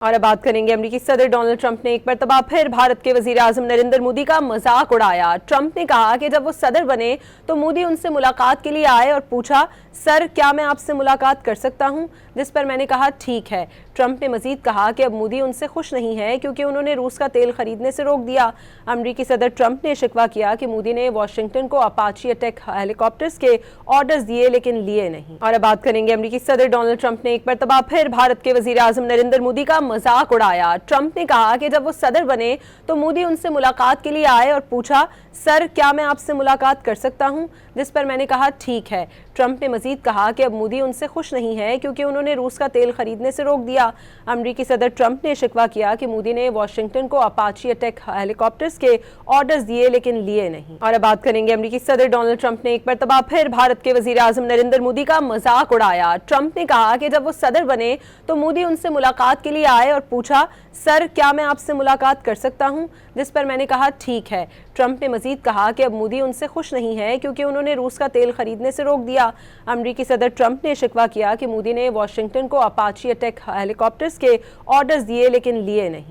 और अब बात करेंगे, अमेरिकी सदर डोनाल्ड ट्रंप ने एक मरतबा फिर भारत के वजीर आजम नरेंद्र मोदी का मजाक उड़ाया। ट्रंप ने कहा कि जब वो सदर बने तो मोदी उनसे मुलाकात के लिए आए और पूछा, सर क्या मैं आपसे मुलाकात कर सकता हूं? जिस पर मैंने कहा ठीक है। ट्रंप ने मजीद कहा कि अब मोदी उनसे खुश नहीं है क्योंकि उन्होंने रूस का तेल खरीदने से रोक दिया। अमेरिकी सदर ट्रंप ने शिकवा किया कि मोदी ने वाशिंगटन को अपाची अटैक हेलीकॉप्टर्स के ऑर्डर्स दिए लेकिन लिए नहीं। और अब बात करेंगे, अमेरिकी सदर डोनाल्ड ट्रंप ने एक मरतबा फिर भारत के वजीर आजम नरेंद्र मोदी का मजाक उड़ाया। ट्रंप ने कहा कि जब वो सदर बने तो मोदी उनसे मुलाकात के लिए आए और पूछा, सर क्या मैं आपसे मुलाकात कर सकता हूं? जिस पर मैंने कहा ठीक है। ट्रंप ने मजीद कहा कि अब मोदी उनसे खुश नहीं है क्योंकि उन्होंने रूस का तेल खरीदने से रोक दिया। अमेरिकी सदर ट्रंप ने शिकवा किया कि मोदी ने वाशिंगटन को अपाची अटैक हेलीकॉप्टर्स के ऑर्डर्स दिए लेकिन लिए नहीं। और अब बात करेंगे, अमेरिकी सदर डोनाल्ड ट्रंप ने एक मरतबा फिर भारत के वजीर आजम नरेंद्र मोदी का मजाक उड़ाया। ट्रंप ने कहा कि जब वो सदर बने तो मोदी उनसे मुलाकात के लिए आए और पूछा, सर क्या मैं आपसे मुलाकात कर सकता हूं? जिस पर मैंने कहा ठीक है। ट्रंप ने मजीद कहा कि अब मोदी उनसे खुश नहीं है क्योंकि उन्होंने रूस का तेल खरीदने से रोक दिया। अमेरिकी सदर ट्रंप ने शिकवा किया कि मोदी ने वाशिंगटन को अपाची अटैक हेलीकॉप्टर्स के ऑर्डर्स दिए लेकिन लिए नहीं।